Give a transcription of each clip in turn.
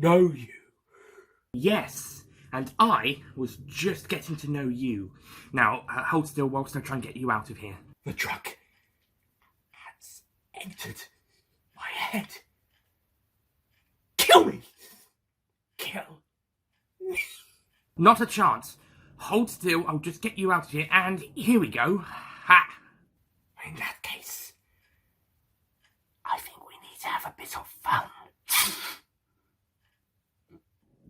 know you. Yes, and I was just getting to know you. Now, hold still whilst I try and get you out of here. The drug has entered my head. Kill me! Kill me! Not a chance. Hold still, I'll just get you out of here, and here we go. Ha! In that case, I think we need to have a bit of fun.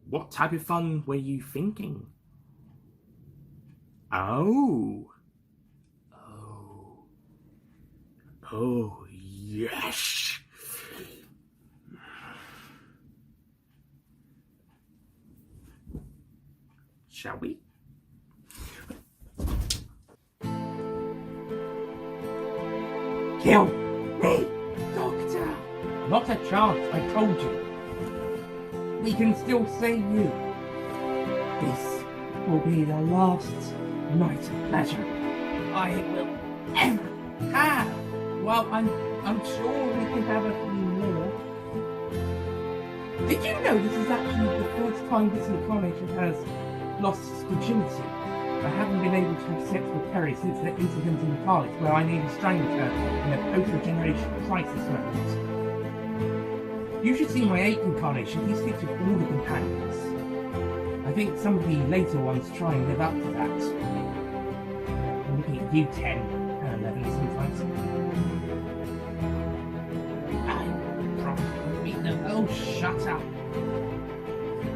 What type of fun were you thinking? Oh, yes. Shall we? Kill me, Doctor! Not a chance, I told you. We can still save you. This will be the last night of pleasure I will ever have. Well, I'm sure we can have a few more. Did you know this is actually the first time this incarnation has lost its virginity? I haven't been able to have sex with Perry since the incident in the Palace where I nearly strangled her in a post-regeneration crisis moment. You should see my 8th incarnation. He sleeps with all the companions. I think some of the later ones try and live up to that. I'm looking at you 10 and 11 sometimes. I probably know. Oh, shut up.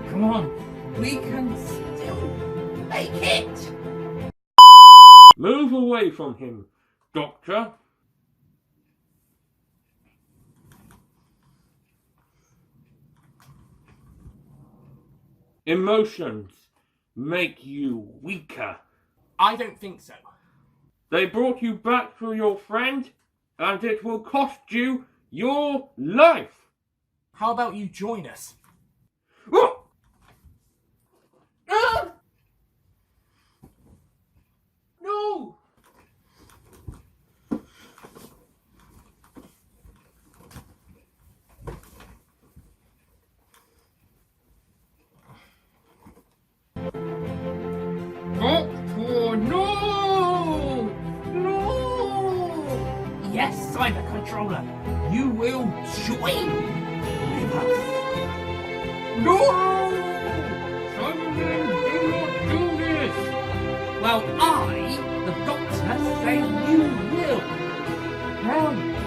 Come on, we can still make it. Move away from him, Doctor. Emotions make you weaker. I don't think so. They brought you back through your friend, and it will cost you your life. How about you join us? Ah! No! Doctor, no! No! Yes, Cyber Controller, you will join with us. No! Cybermen, do not do this! Well, I, the Doctor, say you will. Now,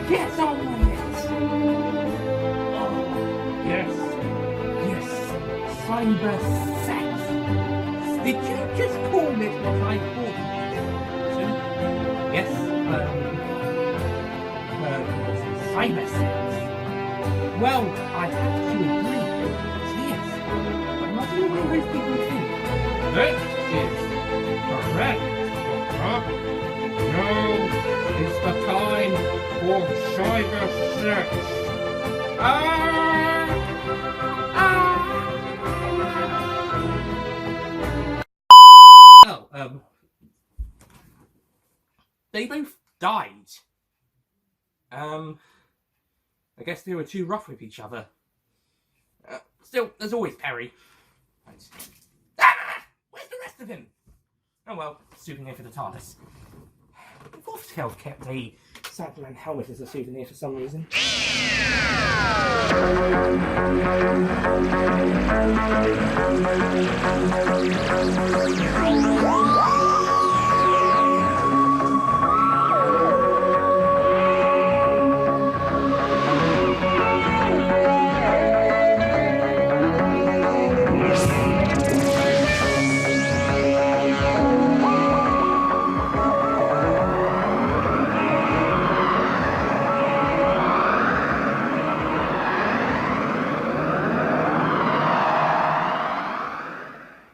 get on with it. Oh, yes, yes, cyber sex. Did you just call it what I called it? Yes, cyber sex. Well, I have to agree, yes, but not all those people think. That is correct, Doctor. Now is the time for cyber sex. Oh, they both died. I guess they were too rough with each other. Still, there's always Perry. Right. Where's the rest of him? Oh well, souvenir for the TARDIS. Wolftail kept a Cyberman helmet as a souvenir for some reason.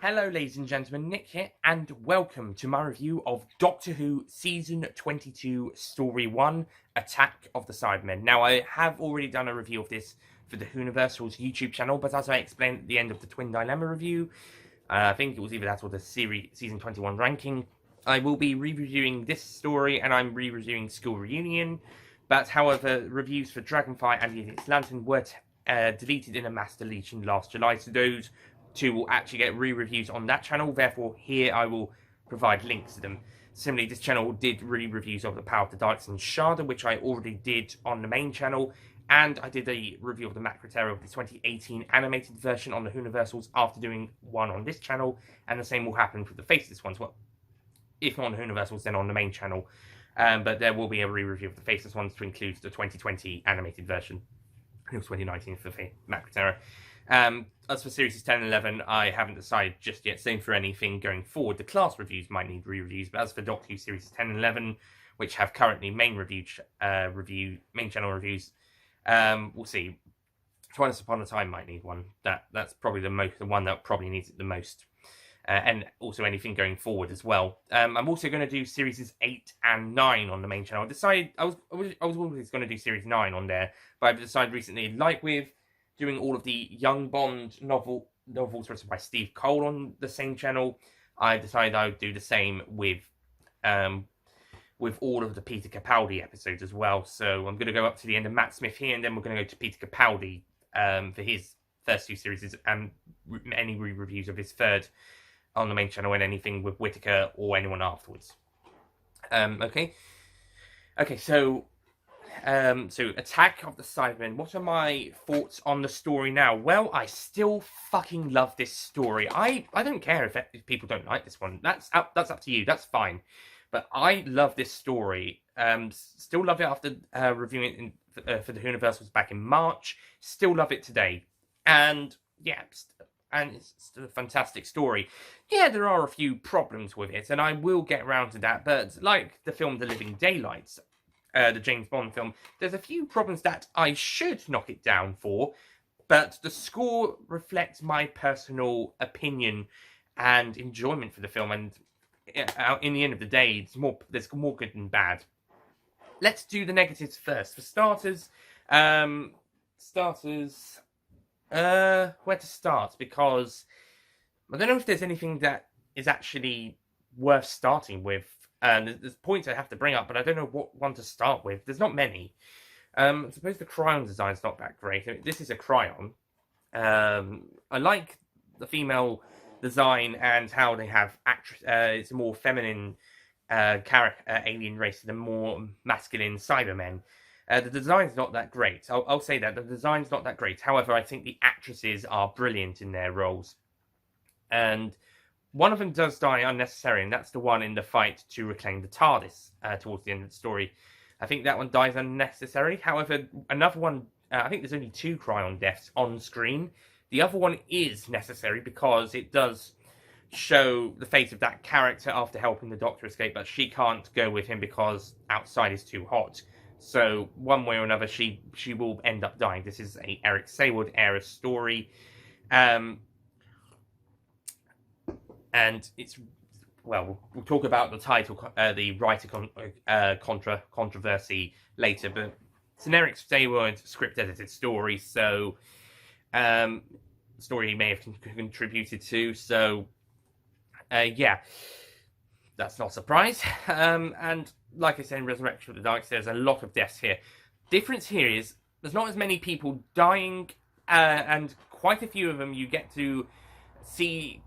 Hello ladies and gentlemen, Nick here, and welcome to my review of Doctor Who Season 22, Story 1, Attack of the Cybermen. Now, I have already done a review of this for the Whoniversal's YouTube channel, but as I explained at the end of the Twin Dilemma review, I think it was either that or the Season 21 ranking, I will be re-reviewing this story, and I'm re-reviewing School Reunion, but however, reviews for Dragonfire and the Idiot's Lantern were deleted in a mass deletion last July, so those two will actually get re-reviews on that channel. Therefore, here I will provide links to them. Similarly, this channel did re-reviews of The Power of the Daleks and Shada, which I already did on the main channel, and I did a review of the Macroterror of the 2018 animated version on the Universals after doing one on this channel, and the same will happen for the Faceless ones. Well, if not on the Universals, then on the main channel. But there will be a re-review of the Faceless ones to include the 2020 animated version. It was 2019 for the Macroterror. As for series 10 and 11, I haven't decided just yet. Same for anything going forward. The class reviews might need re-reviews, but as for Doctor Who series 10 and 11, which have currently main channel reviews, we'll see. Once Upon a Time might need one. That's probably the one that probably needs it the most. And also anything going forward as well. I'm also going to do series 8 and 9 on the main channel. I was always going to do series 9 on there, but I've decided recently, like with doing all of the Young Bond novels written by Steve Cole on the same channel, I decided I would do the same with all of the Peter Capaldi episodes as well. So I'm going to go up to the end of Matt Smith here, and then we're going to go to Peter Capaldi for his first two series, and any re-reviews of his third on the main channel, and anything with Whittaker or anyone afterwards. Okay, so Attack of the Cybermen. What are my thoughts on the story now? Well, I still fucking love this story. I don't care if people don't like this one. That's up to you. That's fine. But I love this story. Still love it after reviewing it for the Universals back in March. Still love it today. And yeah, and it's still a fantastic story. Yeah, there are a few problems with it, and I will get around to that. But like the film The Living Daylights, the James Bond film, there's a few problems that I should knock it down for, but the score reflects my personal opinion and enjoyment for the film, and in the end of the day, there's more good than bad. Let's do the negatives first. For starters, where to start? Because I don't know if there's anything that is actually worth starting with. There's points I have to bring up, but I don't know what one to start with. There's not many. I suppose the Cryon design's not that great. I mean, this is a Cryon. I like the female design and how they have it's a more feminine alien race than more masculine Cybermen. The design's not that great. I'll say that. The design's not that great. However, I think the actresses are brilliant in their roles. And one of them does die unnecessarily, and that's the one in the fight to reclaim the TARDIS towards the end of the story. I think that one dies unnecessarily. However, another one, I think there's only 2 Cryon deaths on screen. The other one is necessary because it does show the fate of that character after helping the Doctor escape, but she can't go with him because outside is too hot. So one way or another, she will end up dying. This is a Eric Saywood era story, and it's we'll talk about the title, the writer controversy later. But it's an Eric Saywood script edited story, so story he may have contributed to. So yeah, that's not a surprise. And like I said in Resurrection of the Daleks, there's a lot of deaths here. Difference here is there's not as many people dying, and quite a few of them you get to see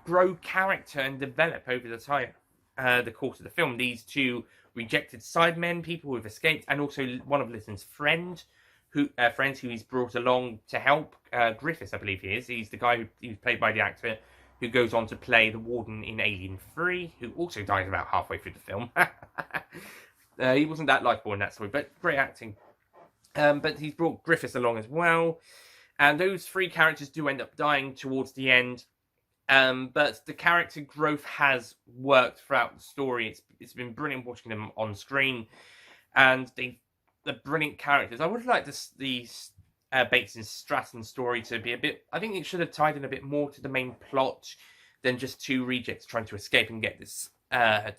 grow character and develop over the time, the course of the film. These 2 rejected Cybermen, people who have escaped, and also one of Liston's friends who he's brought along to help. Griffiths, I believe he is. He's the guy who's played by the actor who goes on to play the Warden in Alien 3, who also dies about halfway through the film. He wasn't that likeable in that story, but great acting. But he's brought Griffiths along as well. And those 3 characters do end up dying towards the end. But the character growth has worked throughout the story. It's been brilliant watching them on screen. And the brilliant characters. I would like the Bates and Stratton story to be a bit... I think it should have tied in a bit more to the main plot than just 2 rejects trying to escape and get this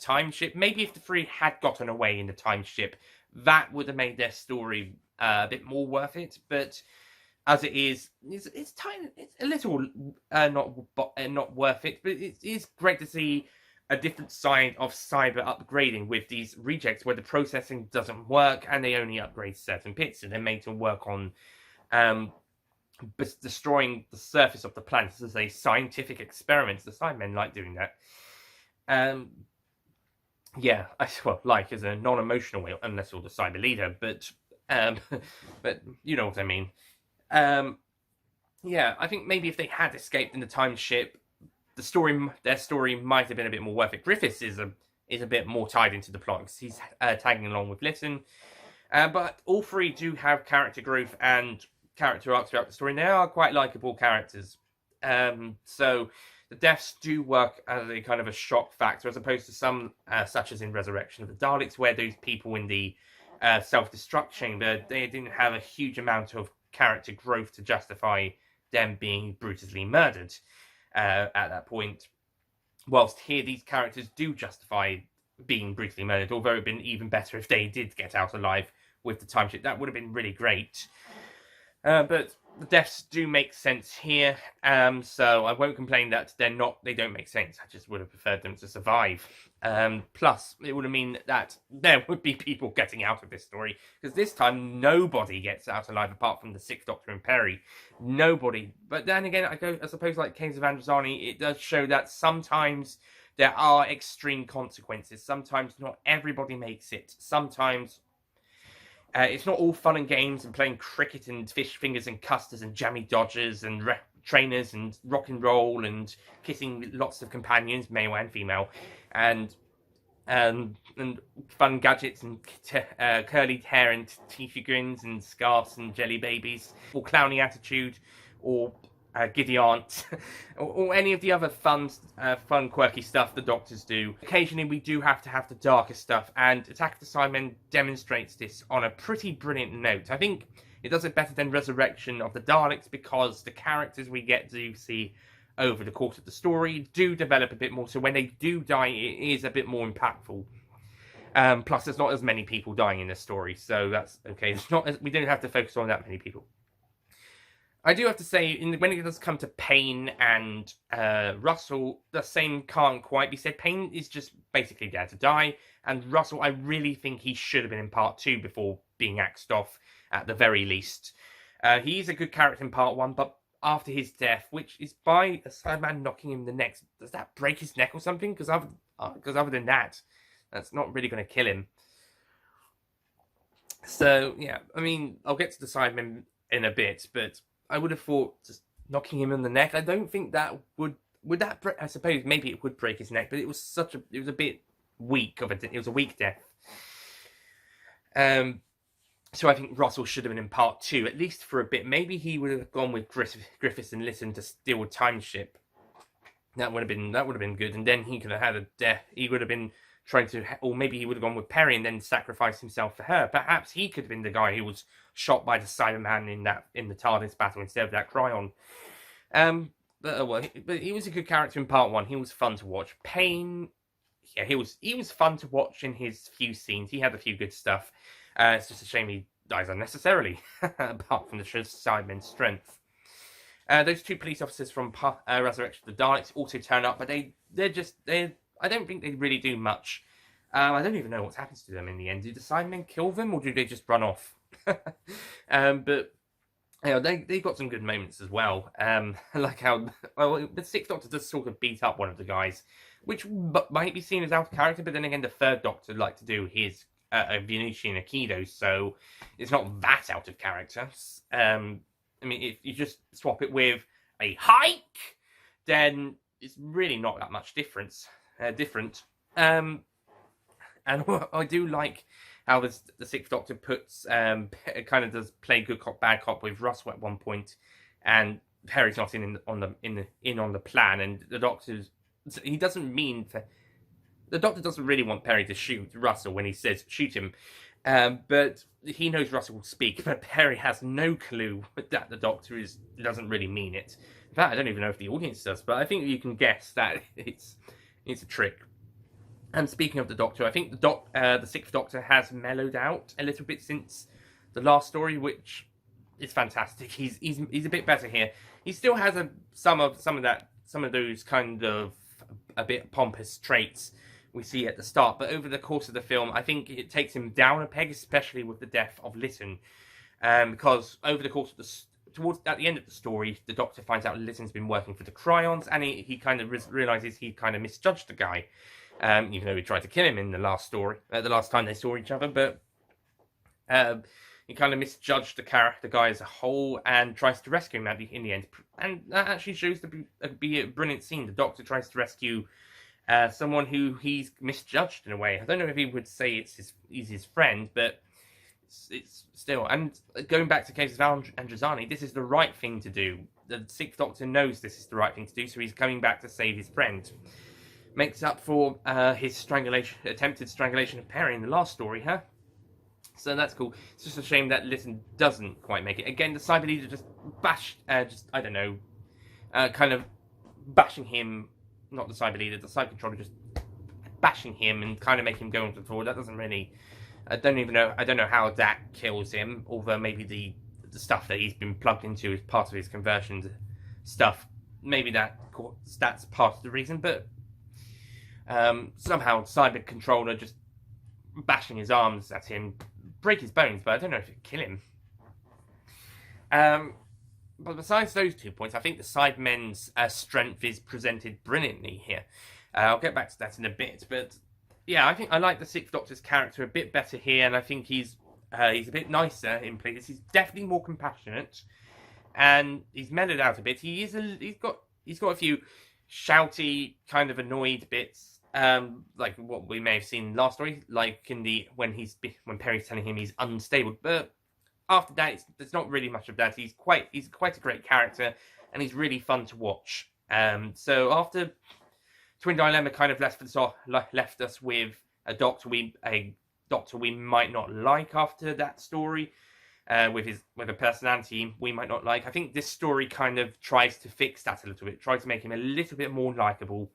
time ship. Maybe if the 3 had gotten away in the time ship, that would have made their story a bit more worth it. But as it is, it's tiny. It's a little not worth it. But it is great to see a different side of cyber upgrading with these rejects where the processing doesn't work and they only upgrade certain bits, and they're made to work on destroying the surface of the planet as a scientific experiment. The Cybermen like doing that. Yeah, like as a non-emotional way, unless you're the cyber leader, but but you know what I mean. Yeah, I think maybe if they had escaped in the time ship, their story might have been a bit more worth it. Griffiths is a bit more tied into the plot because he's tagging along with Litten. But all three do have character growth and character arcs throughout the story, and they are quite likable characters. So the deaths do work as a kind of a shock factor, as opposed to some, such as in Resurrection of the Daleks, where those people in the self-destruct chamber, they didn't have a huge amount of character growth to justify them being brutally murdered at that point. Whilst here, these characters do justify being brutally murdered, although it would have been even better if they did get out alive with the time ship. That would have been really great. But the deaths do make sense here, so I won't complain that they don't make sense. I just would have preferred them to survive. Plus, it would have mean that there would be people getting out of this story, because this time nobody gets out alive apart from the Sixth Doctor and Perry. Nobody. But then again, I suppose like Caves of Androzani, it does show that sometimes there are extreme consequences. Sometimes not everybody makes it. Sometimes it's not all fun and games and playing cricket and fish fingers and custards and jammy dodgers and trainers and rock and roll and kissing lots of companions, male and female, and fun gadgets and curly hair and tea figurines and scarves and jelly babies, or clowny attitude, or giddy aunt, or any of the other fun, quirky stuff the Doctors do. Occasionally, we do have to have the darker stuff, and Attack of the Cybermen demonstrates this on a pretty brilliant note. I think it does it better than Resurrection of the Daleks, because the characters we get to see over the course of the story do develop a bit more, so when they do die, it is a bit more impactful. Plus, there's not as many people dying in the story, so that's okay. We don't have to focus on that many people. I do have to say, when it does come to Payne and Russell, the same can't quite be said. Payne is just basically there to die, and Russell, I really think he should have been in part 2 before being axed off, at the very least. He's a good character in part 1, but after his death, which is by a Cyberman knocking him in the neck, does that break his neck or something? Because other than that, that's not really going to kill him. So, yeah, I mean, I'll get to the Cybermen in a bit, but I would have thought just knocking him in the neck, I don't think that would that break, I suppose maybe it would break his neck, but it was a bit weak it was a weak death. So I think Russell should have been in part 2, at least for a bit. Maybe he would have gone with Griffiths and Litten to steal a time ship. That would have been good, and then he could have had a death. He would have been trying to, or maybe he would have gone with Perry and then sacrificed himself for her. Perhaps he could have been the guy who was shot by the Cyberman in the TARDIS battle instead of that Cryon. But he was a good character in part 1. He was fun to watch. Payne, yeah, he was fun to watch in his few scenes. He had a few good stuff. It's just a shame he dies unnecessarily, apart from the Cybermen's strength. Those 2 police officers from Resurrection of the Daleks also turn up, but I don't think they really do much. I don't even know what happens to them in the end. Do the Cybermen kill them, or do they just run off? But you know, they got some good moments as well. Like how the Sixth Doctor does sort of beat up one of the guys, which might be seen as out of character, but then again, the Third Doctor liked to do his Venusian Aikido, so it's not that out of character. I mean, if you just swap it with a hike, then it's really not that much different. And I do like how the Sixth Doctor puts kind of does play good cop bad cop with Russell at one point, and Perry's not in on the plan, and the Doctor doesn't really want Perry to shoot Russell when he says shoot him, but he knows Russell will speak, but Perry has no clue that the Doctor doesn't really mean it. In fact, I don't even know if the audience does, but I think you can guess that it's a trick. And speaking of the Doctor, I think the Sixth Doctor has mellowed out a little bit since the last story, which is fantastic. He's a bit better here. He still has some of those kind of a bit pompous traits we see at the start, but over the course of the film, I think it takes him down a peg, especially with the death of Litten, because over the course of towards at the end of the story, the Doctor finds out Lison's been working for the Cryons, and he kind of realizes he kind of misjudged the guy, even though he tried to kill him in the last story, the last time they saw each other. But he kind of misjudged the guy as a whole and tries to rescue him in the end. And that actually shows to be a brilliant scene. The Doctor tries to rescue someone who he's misjudged in a way. I don't know if he would say he's his friend, but it's still. And going back to cases of Androzani, this is the right thing to do. The Sixth Doctor knows this is the right thing to do, so he's coming back to save his friend. Makes up for his attempted strangulation of Perry in the last story, huh? So that's cool. It's just a shame that Listen doesn't quite make it. Again, the Cyber Leader just I don't know, kind of bashing him. Not the Cyber Leader, the Cyber Controller just bashing him and kind of making him go on the floor. That doesn't really. I don't know how that kills him. Although maybe the stuff that he's been plugged into is part of his conversion stuff. Maybe that's part of the reason. But somehow Cyber Controller just bashing his arms at him, break his bones, but I don't know if it'd kill him. But besides those 2 points, I think the Cybermen's strength is presented brilliantly here. I'll get back to that in a bit, but yeah, I think I like the Sixth Doctor's character a bit better here, and I think he's a bit nicer in places. He's definitely more compassionate, and he's mellowed out a bit. He's got a few shouty, kind of annoyed bits. Like what we may have seen in last story, like when Perry's telling him he's unstable. But after that, there's not really much of that. He's quite a great character, and he's really fun to watch. So after Twin Dilemma kind of left us with a doctor we might not like after that story, with a personality we might not like. I think this story kind of tries to fix that a little bit, tries to make him a little bit more likable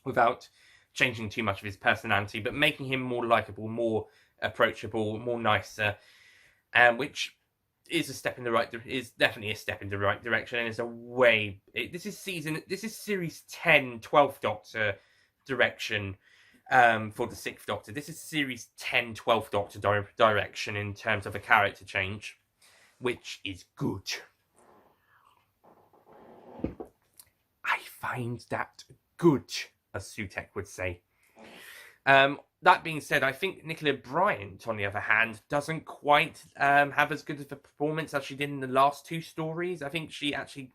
without changing too much of his personality, but making him more likable, more approachable, more nicer, which is definitely a step in the right direction, and is a way. This is series 10, 12th Doctor direction for the Sixth Doctor. This is series 10, 12th Doctor direction in terms of a character change, which is good. I find that good, as Sutek would say. That being said, I think Nicola Bryant, on the other hand, doesn't quite have as good of a performance as she did in the last 2 stories. I think she actually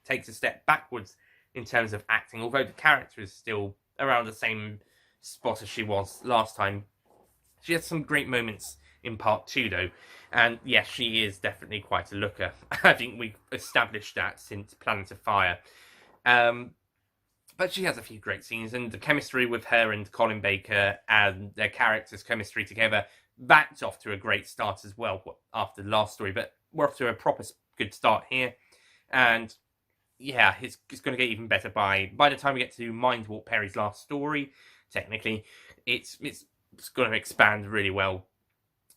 takes a step backwards in terms of acting, although the character is still around the same spot as she was last time. She has some great moments in part 2, though, and yes, she is definitely quite a looker. I think we've established that since Planet of Fire. But she has a few great scenes, and the chemistry with her and Colin Baker and their characters' chemistry together, that's off to a great start as well after the last story. But we're off to a proper good start here. And yeah, it's going to get even better by the time we get to Mindwarp Perry's last story. Technically, it's going to expand really well.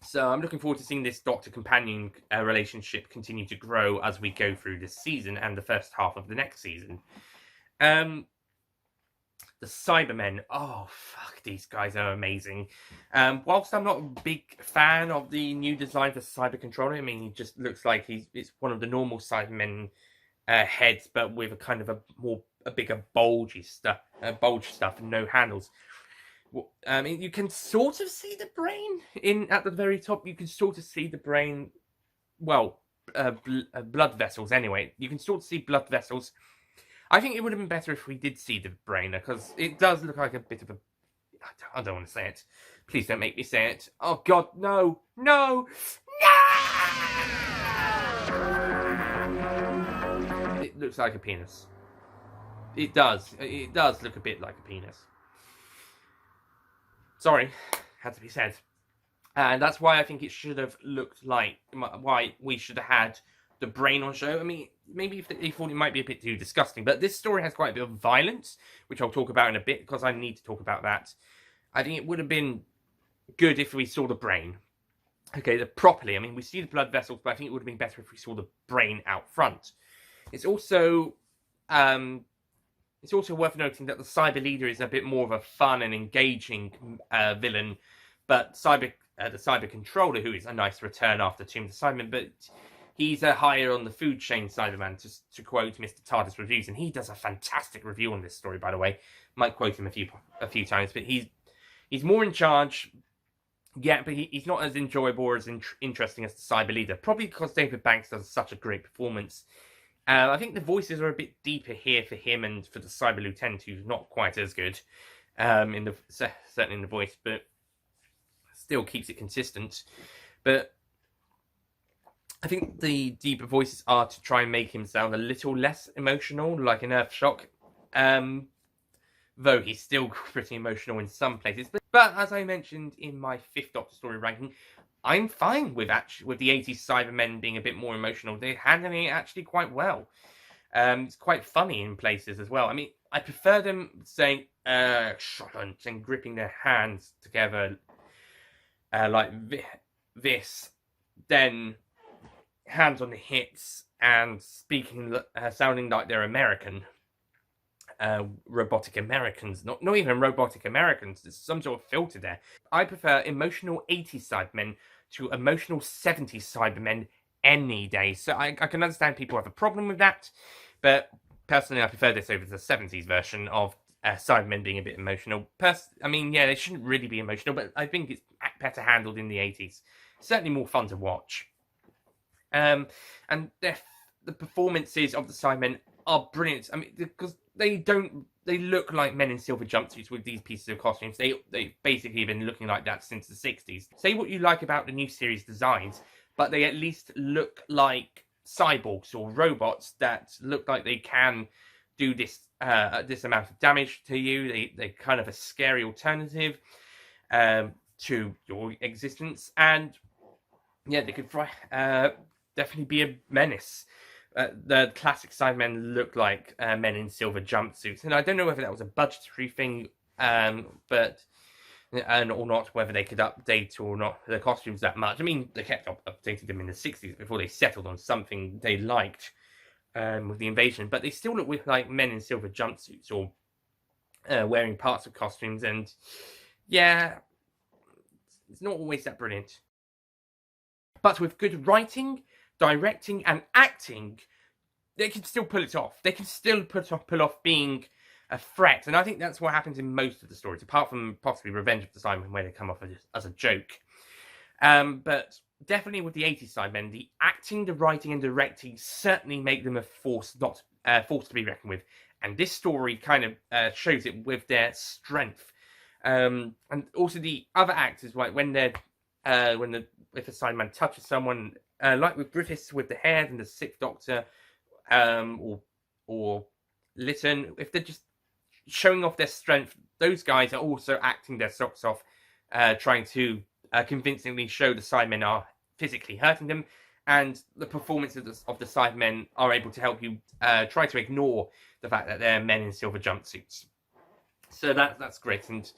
So I'm looking forward to seeing this Doctor-companion relationship continue to grow as we go through this season and the first half of the next season. The Cybermen, oh fuck, these guys are amazing. Whilst I'm not a big fan of the new design for Cyber Controller, I mean, he just looks like it's one of the normal Cybermen heads, but with a kind of a bigger bulge stuff and no handles. I mean, you can sort of see the brain at the very top. You can sort of see the brain, well, blood vessels anyway. You can sort of see blood vessels. I think it would have been better if we did see the brain, because it does look like a bit of a... I don't want to say it. Please don't make me say it. Oh, God, no! No! No! It looks like a penis. It does. It does look a bit like a penis. Sorry. Had to be said. And that's why I think it should have looked like... Why we should have had the brain on show. I mean, maybe if they thought it might be a bit too disgusting, but this story has quite a bit of violence, which I'll talk about in a bit, because I need to talk about that. I think it would have been good if we saw the brain. Okay, properly. I mean, we see the blood vessels, but I think it would have been better if we saw the brain out front. It's also worth noting that the Cyber Leader is a bit more of a fun and engaging villain, but the Cyber Controller, who is a nice return after Tomb of the Cybermen, but He's a higher on the food chain Cyberman, to quote Mr. TARDIS Reviews, and he does a fantastic review on this story, by the way. Might quote him a few times, but he's more in charge. Yeah, but he's not as enjoyable or as interesting as the Cyber Leader, probably because David Banks does such a great performance. I think the voices are a bit deeper here for him and for the Cyber Lieutenant, who's not quite as good, certainly in the voice, but still keeps it consistent. But I think the deeper voices are to try and make him sound a little less emotional, like in Earthshock. Though he's still pretty emotional in some places. But as I mentioned in my 5th Doctor story ranking, I'm fine with the 80s Cybermen being a bit more emotional. They're handling it actually quite well. It's quite funny in places as well. I mean, I prefer them saying "Excellent" and gripping their hands together like this, then hands on the hips and speaking, sounding like they're American. Robotic Americans, not even robotic Americans. There's some sort of filter there. I prefer emotional 80s Cybermen to emotional 70s Cybermen any day. So I can understand people have a problem with that, but personally I prefer this over the 70s version of Cybermen being a bit emotional. I mean, yeah, they shouldn't really be emotional, but I think it's better handled in the 80s. Certainly more fun to watch. And the performances of the Cybermen are brilliant. I mean, because they look like men in silver jumpsuits with these pieces of costumes. They basically been looking like that since the 60s. Say what you like about the new series designs, but they at least look like cyborgs or robots that look like they can do this amount of damage to you. They're kind of a scary alternative to your existence, and yeah, they could definitely be a menace. The classic Cybermen look like men in silver jumpsuits, and I don't know whether that was a budgetary thing, or not, whether they could update or not the costumes that much. I mean, they kept updating them in the 60s before they settled on something they liked with the invasion, but they still look like men in silver jumpsuits or wearing parts of costumes, and yeah, it's not always that brilliant. But with good writing, directing and acting, they can still pull it off. They can still pull off being a threat, and I think that's what happens in most of the stories, apart from possibly Revenge of the Cybermen, where they come off as a joke. But definitely with the 80s Cybermen, the acting, the writing, and directing certainly make them a force to be reckoned with. And this story kind of shows it with their strength. And also the other actors, like if a Cyberman touches someone, like with Griffiths with the hair and the 6th Doctor, or Lytton, if they're just showing off their strength, those guys are also acting their socks off, trying to convincingly show the Cybermen are physically hurting them, and the performances of the Cybermen are able to help you try to ignore the fact that they're men in silver jumpsuits. So that's great, and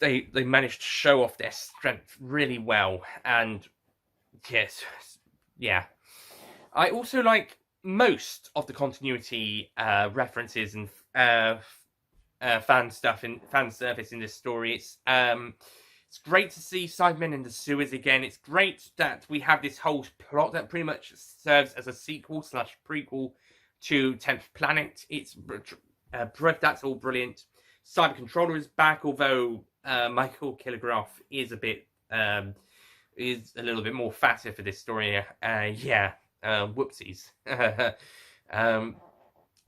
they managed to show off their strength really well, and yes, yeah. I also like most of the continuity references and fan service in this story. It's great to see Cybermen in the sewers again. It's great that we have this whole plot that pretty much serves as a sequel/prequel to 10th Planet. That's all brilliant. Cyber Controller is back, although Michael Killigraph is a little bit more fatter for this story. Whoopsies. I'm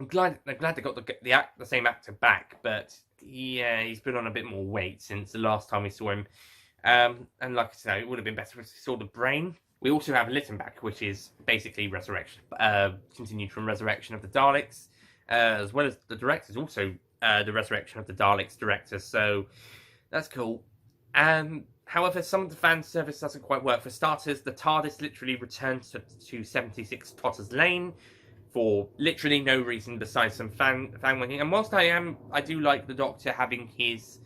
glad they got the same actor back, but yeah, he's put on a bit more weight since the last time we saw him. And like I said, it would have been better if we saw the brain. We also have Lytton back, which is basically Resurrection, continued from Resurrection of the Daleks, as well as the director's also the Resurrection of the Daleks director, so that's cool. However, some of the fan service doesn't quite work. For starters, the TARDIS literally returns to 76 Potter's Lane for literally no reason besides some fan winking. And whilst I do like the Doctor having his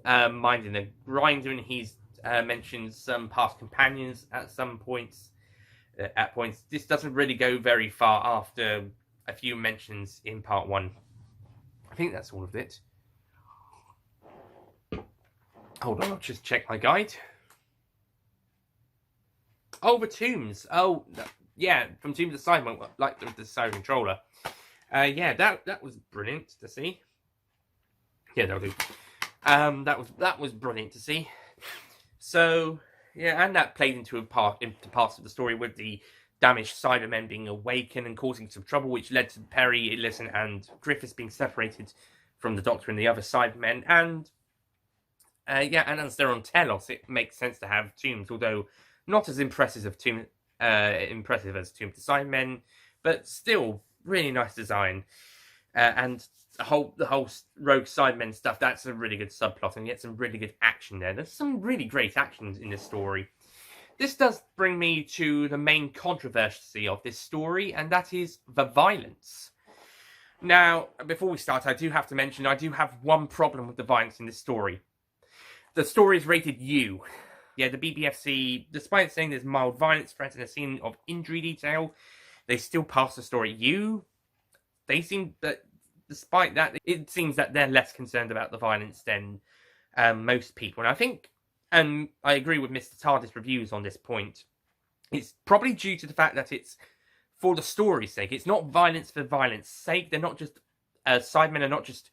mind in the grinder, and he's mentioned some past companions at some points. This doesn't really go very far after a few mentions in part 1. I think that's all of it. Hold on, I'll just check my guide. Oh, the tombs. Oh, yeah, from Tomb of the Cybermen, like the Cyber Controller. Yeah, that was brilliant to see. Yeah, that'll do. That was brilliant to see. So yeah, and that played into parts of the story with the damaged Cybermen being awakened and causing some trouble, which led to Perry, Ellison, and Griffiths being separated from the Doctor and the other Cybermen. And yeah, and as they're on Telos, it makes sense to have tombs, although not as impressive as Tomb of the Cybermen, but still really nice design. And the whole rogue Cybermen stuff, that's a really good subplot, and yet some really good action there. There's some really great actions in this story. This does bring me to the main controversy of this story, and that is the violence. Now, before we start, I do have to mention I do have one problem with the violence in this story. The story is rated U. Yeah, the BBFC, despite saying there's mild violence threat and a scene of injury detail, they still pass the story U. They seem that, despite that, it seems that they're less concerned about the violence than most people. And I think, and I agree with Mr. TARDIS reviews on this point, it's probably due to the fact that it's for the story's sake. It's not violence for violence sake. They're not just, Cybermen are not just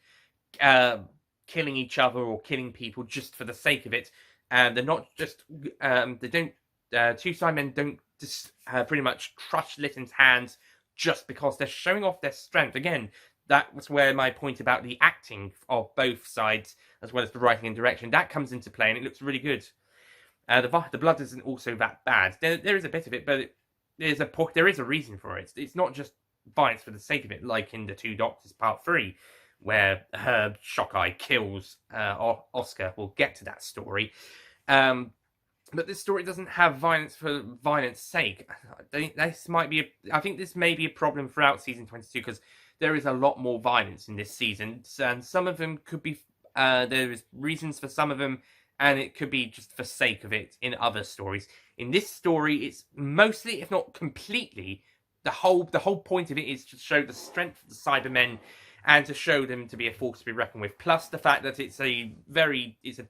killing each other or killing people just for the sake of it. They're not just, two Cybermen don't just pretty much crush Litton's hands just because they're showing off their strength. Again, that was where my point about the acting of both sides, as well as the writing and direction, that comes into play, and it looks really good. The blood isn't also that bad. There is a bit of it, but there is a reason for it. It's not just violence for the sake of it, like in The Two Doctors Part 3, where Herb Shockeye kills Oscar. We'll get to that story. But this story doesn't have violence for violence sake. I think this may be a problem throughout season 22, because there is a lot more violence in this season, and some of them could be there is reasons for some of them, and it could be just for sake of it in other stories. In this story, it's mostly, if not completely, the whole point of it is to show the strength of the Cybermen and to show them to be a force to be reckoned with. Plus the fact that it's a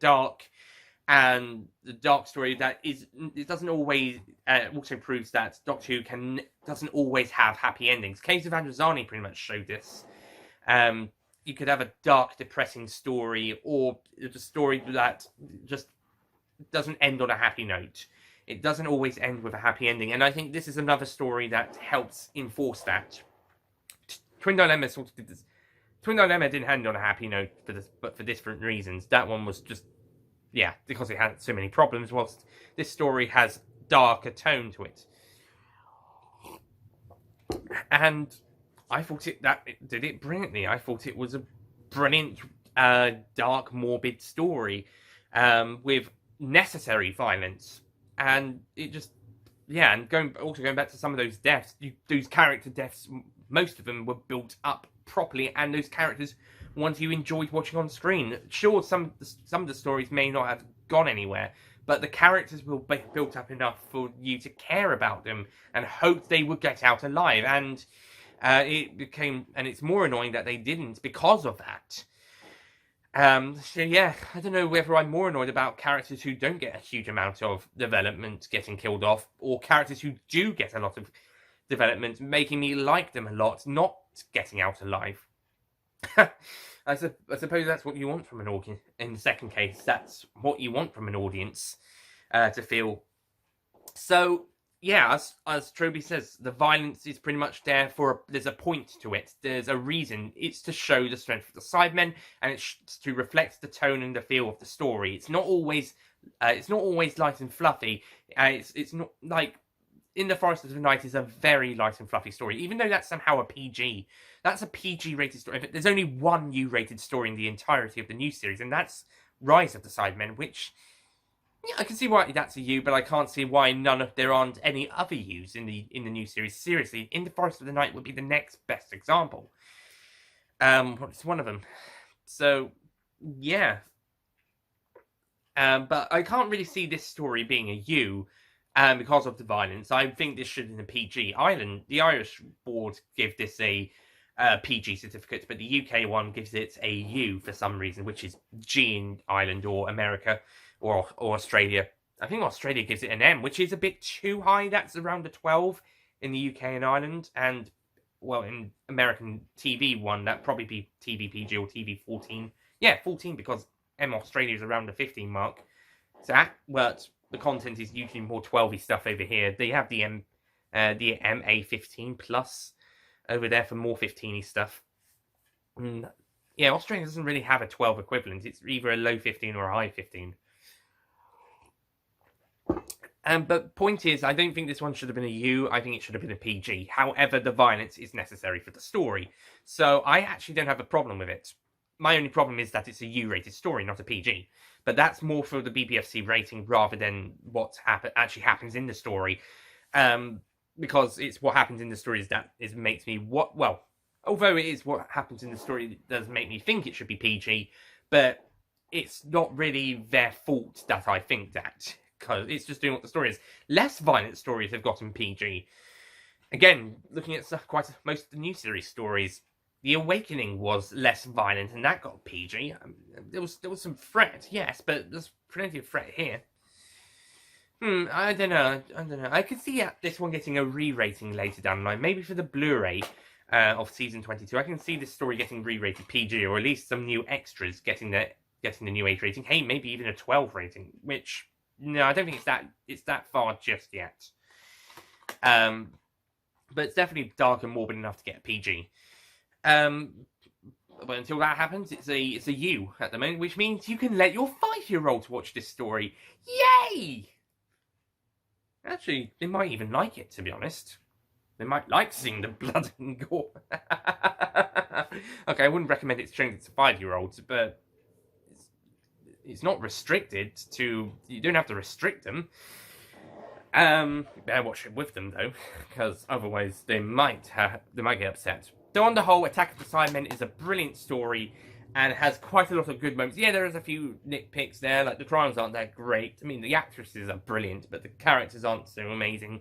dark and the dark story that it doesn't always also proves that Doctor Who doesn't always have happy endings. Caves of Androzani pretty much showed this. You could have a dark, depressing story, or a story that just doesn't end on a happy note. It doesn't always end with a happy ending, and I think this is another story that helps enforce that. Twin Dilemma sort of did this. Twin Dilemma didn't end on a happy note but for different reasons. That one was just, yeah, because it had so many problems, whilst this story has darker tone to it. And I thought it did it brilliantly. I thought it was a brilliant, dark, morbid story with necessary violence. And it just, yeah, and going back to some of those deaths, those character deaths, most of them were built up properly, and those characters, ones you enjoyed watching on screen. Sure, some of the stories may not have gone anywhere, but the characters will be built up enough for you to care about them and hope they would get out alive. And it's more annoying that they didn't because of that. So yeah, I don't know whether I'm more annoyed about characters who don't get a huge amount of development getting killed off, or characters who do get a lot of development, making me like them a lot, not getting out alive. I suppose that's what you want from an audience. In the second case, that's what you want from an audience to feel. So yeah, as Troby says, the violence is pretty much there there's a point to it. There's a reason. It's to show the strength of the Cybermen, and it's to reflect the tone and the feel of the story. It's not always light and fluffy. It's not like In the Forest of the Night is a very light and fluffy story, even though that's somehow a PG. That's a PG rated story. There's only one U rated story in the entirety of the new series, and that's Rise of the Cybermen, which, yeah, I can see why that's a U, but I can't see why there aren't any other U's in the new series. Seriously, In the Forest of the Night would be the next best example. It's one of them. So, yeah. But I can't really see this story being a U because of the violence. I think this should be a PG. The Irish board give this a PG certificate, but the UK one gives it a U for some reason, which is G in Ireland or America or Australia. I think Australia gives it an M, which is a bit too high. That's around a 12 in the UK and Ireland, and well, in American TV one, that'd probably be TVPG or TV14. Yeah, 14 because M Australia is around the 15 mark. So but the content is usually more 12y stuff over here. They have the MA15 plus over there for more 15y stuff. Yeah, Australia doesn't really have a 12 equivalent. It's either a low 15 or a high 15. But point is, I don't think this one should have been a U. I think it should have been a PG. However, the violence is necessary for the story. So I actually don't have a problem with it. My only problem is that it's a U-rated story, not a PG. But that's more for the BBFC rating rather than what actually happens in the story. Because it's what happens in the story makes me although it is what happens in the story that does make me think it should be PG, but it's not really their fault that I think that. Because it's just doing what the story is. Less violent stories have gotten PG. Again, looking at most of the new series stories, The Awakening was less violent, and that got PG. There was some threat, yes, but there's plenty of threat here. I don't know. I could see this one getting a re-rating later down the line, maybe for the Blu-ray of season 22. I can see this story getting re-rated PG, or at least some new extras getting the new 8 rating. Hey, maybe even a 12 rating, which. No, I don't think it's that far just yet. But it's definitely dark and morbid enough to get a PG. But until that happens, it's a U at the moment, which means you can let your 5-year-olds watch this story. Yay! Actually, they might even like it, to be honest. They might like seeing the blood and gore. Okay, I wouldn't recommend it showing it to 5-year-olds, but it's not restricted to. You don't have to restrict them. You better watch it with them though, because otherwise they might get upset. So on the whole, Attack of the Cybermen is a brilliant story and has quite a lot of good moments. Yeah, there is a few nitpicks there, like the trials aren't that great. I mean, the actresses are brilliant, but the characters aren't so amazing.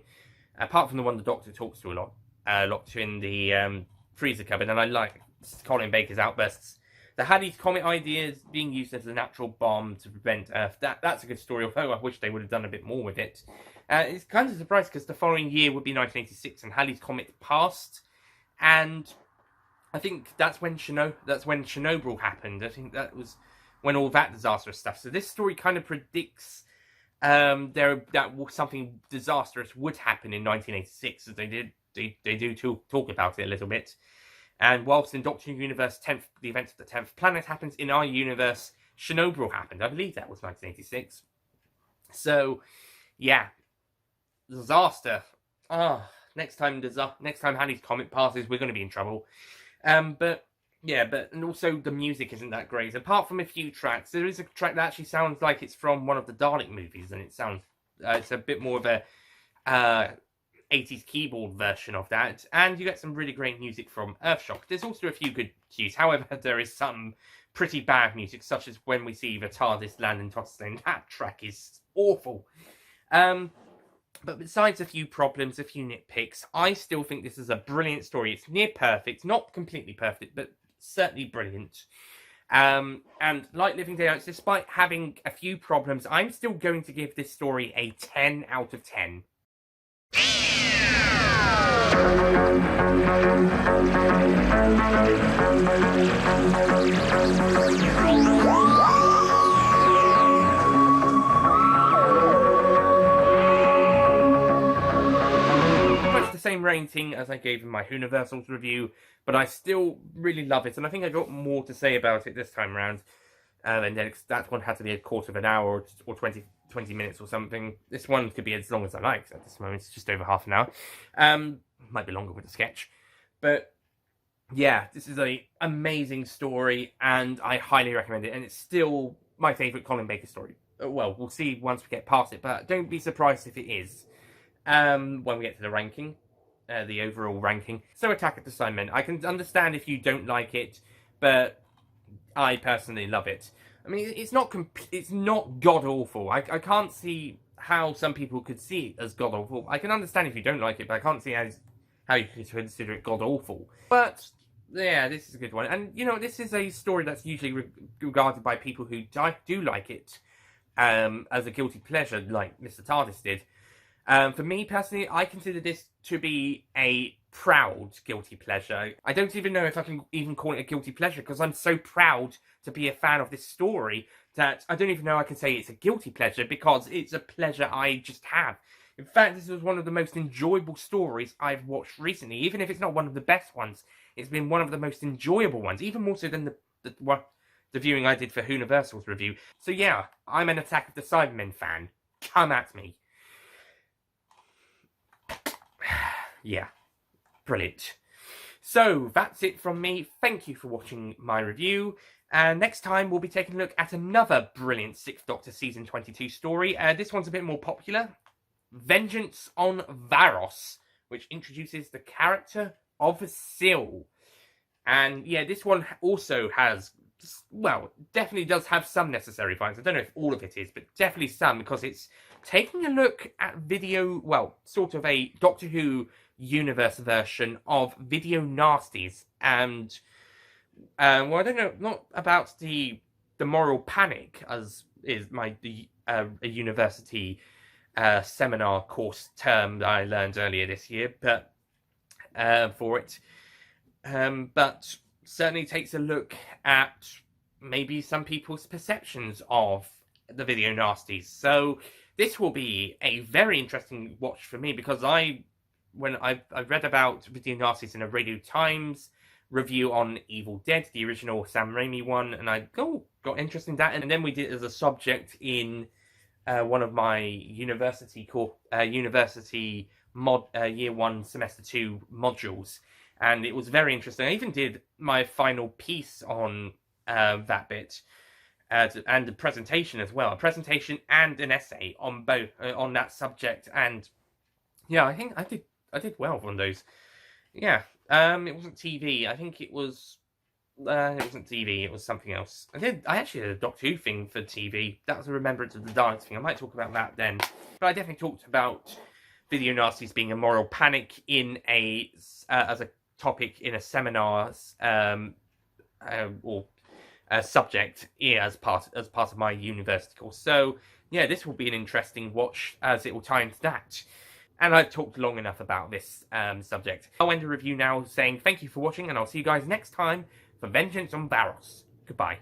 Apart from the one the Doctor talks to a lot, locked in the freezer cupboard, and I like Colin Baker's outbursts. The Halley's Comet idea is being used as a natural bomb to prevent Earth. That's a good story, although I wish they would have done a bit more with it. It's kind of surprised because the following year would be 1986 and Halley's Comet passed. And I think that's when Chernobyl happened. I think that was when all that disastrous stuff. So this story kind of predicts that something disastrous would happen in 1986, as they do talk about it a little bit. And whilst in Doctor Who Universe, the event of the 10th planet happens, in our universe, Chernobyl happened. I believe that was 1986. So, yeah. Disaster. Next time Halley's Comet passes, we're going to be in trouble. And also the music isn't that great. Apart from a few tracks, there is a track that actually sounds like it's from one of the Dalek movies, and it's a bit more of a 80s keyboard version of that, and you get some really great music from Earthshock. There's also a few good cues, however, there is some pretty bad music, such as when we see the TARDIS land in Tottenham. That track is awful. But besides a few problems, a few nitpicks, I still think this is a brilliant story. It's near perfect, not completely perfect, but certainly brilliant. And like Living Daylights, despite having a few problems, I'm still going to give this story a 10 out of 10. Much the same rating as I gave in my Universals review, but I still really love it, and I think I got more to say about it this time around. And then that one had to be a quarter of an hour or 20 minutes or something. This one could be as long as I like. At this moment, it's just over half an hour. Might be longer with the sketch. But yeah, this is an amazing story, and I highly recommend it. And it's still my favourite Colin Baker story. Well, we'll see once we get past it, but don't be surprised if it is. When we get to the ranking, the overall ranking. So Attack of the Cybermen. I can understand if you don't like it, but I personally love it. I mean, it's not god awful. I can't see how some people could see it as god awful. I can understand if you don't like it, but I can't see how you could consider it god awful. But yeah, this is a good one. And you know, this is a story that's usually regarded by people who do like it as a guilty pleasure, like Mr. TARDIS did. For me personally, I consider this to be a proud guilty pleasure. I don't even know if I can even call it a guilty pleasure, because I'm so proud to be a fan of this story that I don't even know I can say it's a guilty pleasure, because it's a pleasure I just have. In fact, this was one of the most enjoyable stories I've watched recently. Even if it's not one of the best ones, it's been one of the most enjoyable ones, even more so than the viewing I did for Universal's review. So yeah, I'm an Attack of the Cybermen fan. Come at me. Yeah, brilliant. So that's it from me. Thank you for watching my review. And next time we'll be taking a look at another brilliant 6th Doctor Season 22 story. This one's a bit more popular. Vengeance on Varos, which introduces the character of Syl. And yeah, this one also has, well, definitely does have some necessary fights. I don't know if all of it is, but definitely some, because it's taking a look at video, well, sort of a Doctor Who universe version of Video Nasties. And, well, I don't know, not about the moral panic, as is a university seminar course term that I learned earlier this year, but for it. But certainly takes a look at maybe some people's perceptions of the Video Nasties. So this will be a very interesting watch for me, because I read about Video Nasties in a Radio Times review on Evil Dead, the original Sam Raimi one, and I got interested in that, and then we did it as a subject in one of my university mod year 1 semester 2 modules, and it was very interesting. I even did my final piece on that bit, and a presentation as well, a presentation and an essay on both on that subject. And yeah, I think I did well on those. Yeah, it wasn't TV. I think it was. It wasn't TV, it was something else. I actually did a Doctor Who thing for TV. That was a Remembrance of the Daleks thing. I might talk about that then. But I definitely talked about Video Nasties being a moral panic in as a topic in a seminar's or a subject as part of my university course. So yeah, this will be an interesting watch, as it will tie into that. And I've talked long enough about this subject. I'll end the review now saying thank you for watching, and I'll see you guys next time for Vengeance on Varos. Goodbye.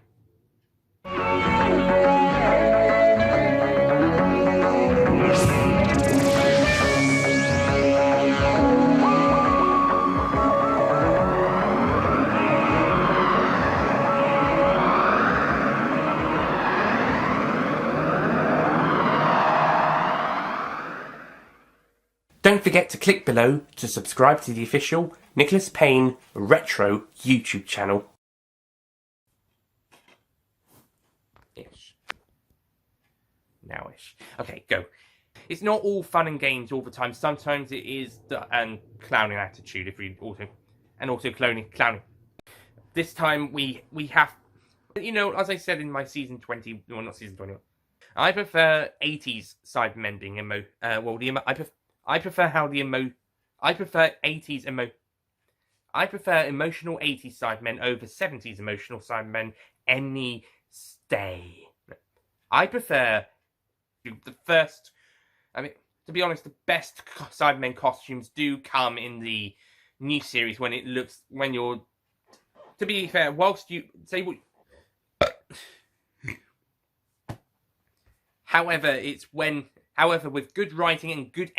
Don't forget to click below to subscribe to the official Nicholas Payne Retro YouTube channel. Ish. Now-ish. Okay, go. It's not all fun and games all the time. Sometimes it is and clowning attitude, if we also clowning. This time we have, you know, as I said in my season 20, well, not season 21. I prefer 80s Cybermen being I prefer emotional 80s Cybermen over 70s emotional Cybermen any day. I prefer the first. I mean, to be honest, the best Cybermen costumes do come in the new series when you're. To be fair, whilst you say what. However, with good writing and good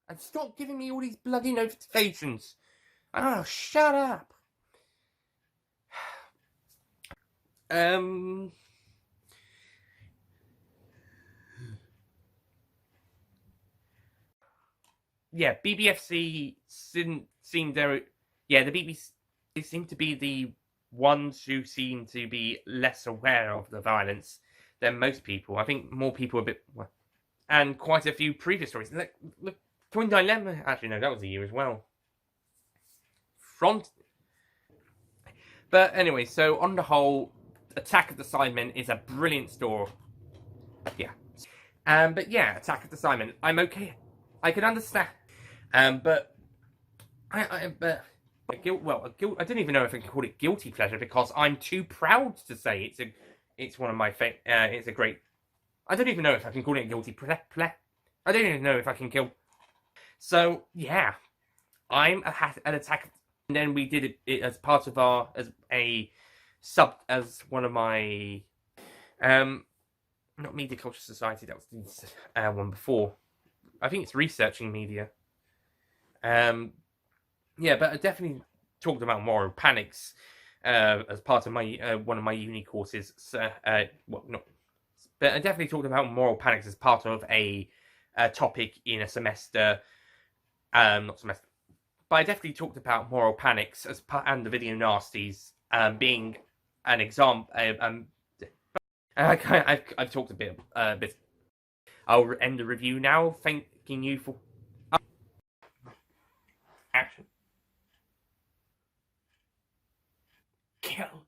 and stop giving me all these bloody notifications. Oh, shut up. Yeah, BBFC seemed there. Yeah, the BBC seem to be the ones who seem to be less aware of the violence than most people. I think more people a bit, and quite a few previous stories. Look, Twin Dilemma. Actually, no, that was a year as well. But anyway, so on the whole, Attack of the Cybermen is a brilliant story. Yeah. But yeah, Attack of the Cybermen. I'm okay. I can understand. But I don't even know if I can call it guilty pleasure because I'm too proud to say it's one of my it's a great. I don't even know if I can call it a guilty I don't even know if I can kill. So yeah, I'm an attack. And then we did it as part of as one of my not Media Culture Society. That was the one before. I think it's researching media. Yeah, but I definitely talked about moral panics as part of my one of my uni courses. So, but I definitely talked about moral panics as part of a topic in a semester. Not semester, but I definitely talked about moral panics as and the video nasties being an example. I've talked a bit. I'll end the review now. Thanking you for action. Kill.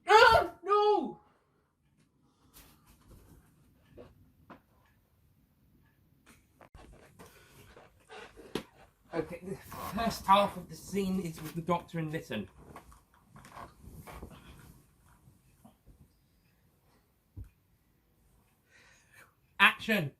Ah, no! Okay, the first half of the scene is with the Doctor and Litten. Action!